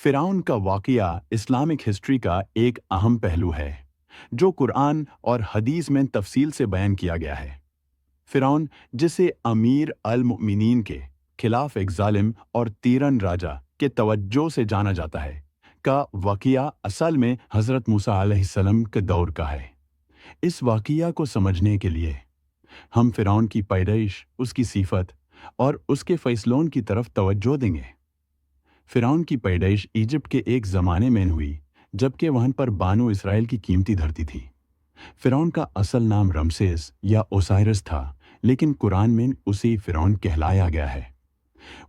फ़िरौन का वाक़या इस्लामिक हिस्ट्री का एक अहम पहलू है, जो कुरान और हदीस में तफ़सील से बयान किया गया है। फ़िरौन, जिसे अमीर अल-मुमिनीन के खिलाफ एक ज़ालिम और तीरन राजा के तवज्जो से जाना जाता है, का वाक़या असल में हज़रत मूसा अलैहिस्सलाम के दौर का है। इस वाक़या को समझने के लिए हम फ़िरौन की पैदाइश, उसकी सिफ़त और उसके फ़ैसलों की तरफ तवज्जो देंगे। फ़िरौन की पैदाइश इजिप्ट के एक ज़माने में हुई, जबकि वहाँ पर बानो इसराइल की कीमती धरती थी। फ़िरौन का असल नाम रमसेस या ओसाइरस था, लेकिन कुरान में उसे फ़िरौन कहलाया गया है।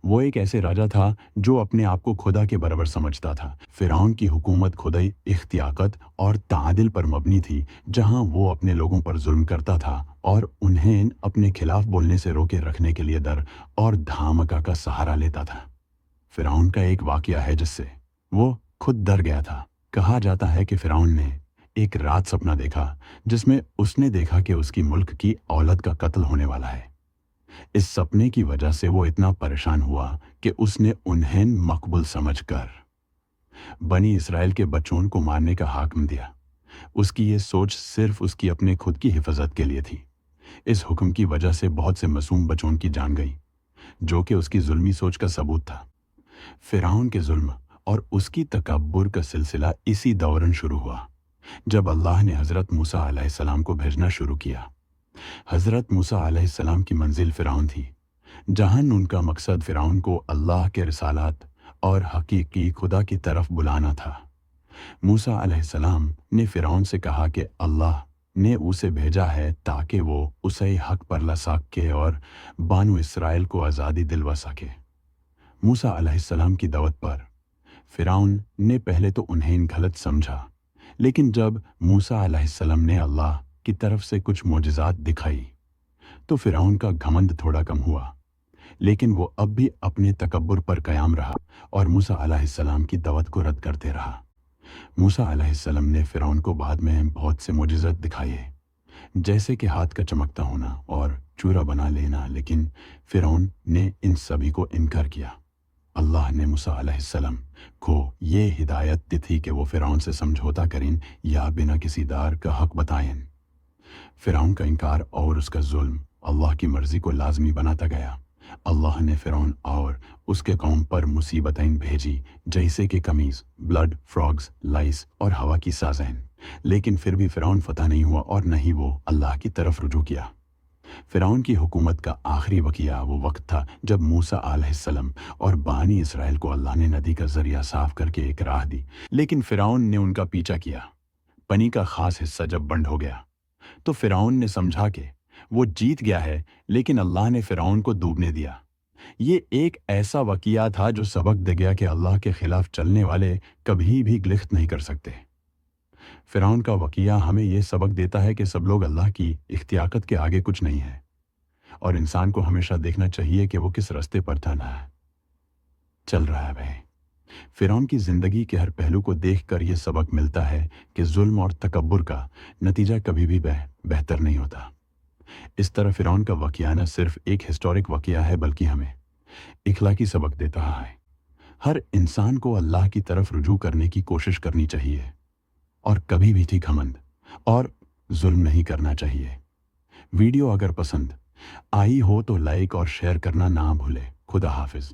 वो एक ऐसे राजा था जो अपने आप को खुदा के बराबर समझता था। फ़िरौन की हुकूमत खुदाई, इख्तियाकत और तादिल पर मबनी थी, जहाँ वो अपने लोगों पर जुल्म करता था और उन्हें अपने खिलाफ बोलने से रोके रखने के लिए डर और धामका का सहारा लेता था। फ़िरौन का एक वाक़या है जिससे वो खुद डर गया था। कहा जाता है कि फ़िरौन ने एक रात सपना देखा, जिसमें उसने देखा कि उसकी मुल्क की औलद का कत्ल होने वाला है। इस सपने की वजह से वो इतना परेशान हुआ कि उसने उन्हें मकबूल समझकर बनी इसराइल के बच्चों को मारने का हाक्म दिया। उसकी ये सोच सिर्फ उसकी अपने खुद की हिफाजत के लिए थी। इस हुक्म की वजह से बहुत से मासूम बच्चों की जान गई, जो कि उसकी जुल्मी सोच का सबूत था। फ़िरौन के जुल्म और उसकी तकब्बुर का सिलसिला इसी दौरान शुरू हुआ, जब अल्लाह ने हज़रत मूसा अलैहिस्सलाम को भेजना शुरू किया। हज़रत मूसा अलैहिस्सलाम की मंजिल फ़िरौन थी, जहाँ उनका मकसद फ़िरौन को अल्लाह के रिसालत और हकीकी खुदा की तरफ बुलाना था। मूसा अलैहिस्सलाम ने फ़िरौन से कहा कि अल्लाह ने उसे भेजा है ताकि वो उसे हक पर ला सके और बानु इसराइल को आज़ादी दिलवा सके। मूसा अलैहिस्सलाम की दावत पर फ़िरौन ने पहले तो उन्हें गलत समझा, लेकिन जब मूसा अलैहिस्सलाम ने अल्लाह की तरफ से कुछ मोजज़ात दिखाई, तो फ़िरौन का घमंड थोड़ा कम हुआ। लेकिन वो अब भी अपने तकब्बुर पर कायम रहा और मूसा अलैहिस्सलाम की दावत को रद्द करते रहा। मूसा अलैहिस्सलाम ने फ़िरौन को बाद में बहुत से मोजज़ात दिखाए, जैसे कि हाथ का चमकता होना और चूरा बना लेना, लेकिन फ़िरौन ने इन सभी को इनकार किया। अल्लाह ने मूसा अलैहिस्सलाम को ये हिदायत दी थी कि वो फ़िरौन से समझौता करें या बिना किसी दार का हक बताएं। फ़िरौन का इनकार और उसका जुल्म अल्लाह की मर्ज़ी को लाज़मी बनाता गया। अल्लाह ने फ़िरौन और उसके कौम पर मुसीबतें भेजी, जैसे कि कमीज़, ब्लड, फ्रॉग्स, लाइस और हवा की साज़ें, लेकिन फिर भी फ़िरौन फतह नहीं हुआ और न ही वो अल्लाह की तरफ रुजू किया। फ़िरौन की हुकूमत का आखिरी वाक़या वो वक्त था जब मूसा अलैहिस्सलाम और बानी इसराइल को अल्लाह ने नदी का ज़रिया साफ़ करके एक राह दी, लेकिन फ़िरौन ने उनका पीछा किया। पानी का ख़ास हिस्सा जब बंद हो गया, तो फ़िरौन ने समझा कि वो जीत गया है, लेकिन अल्लाह ने फ़िरौन को डूबने दिया। ये एक ऐसा वाक़या था जो सबक दे गया कि अल्लाह के ख़िलाफ़ चलने वाले कभी भी गिरफ्त नहीं कर सकते। फ़िरौन का वाक़या हमें ये सबक देता है कि सब लोग अल्लाह की इख्तियाकत के आगे कुछ नहीं है, और इंसान को हमेशा देखना चाहिए कि वो किस रास्ते पर चल रहा है वह। फ़िरौन की ज़िंदगी के हर पहलू को देखकर ये सबक मिलता है कि जुल्म और तकब्बुर का नतीजा कभी भी बेहतर नहीं होता। इस तरह फ़िरौन का वाक़या न सिर्फ एक हिस्टोरिक वाक़या है, बल्कि हमें इखलाकी सबक देता है। हर इंसान को अल्लाह की तरफ रुजू करने की कोशिश करनी चाहिए और कभी भी घमंड और जुल्म नहीं करना चाहिए। वीडियो अगर पसंद आई हो तो लाइक और शेयर करना ना भूले। खुदा हाफिज़।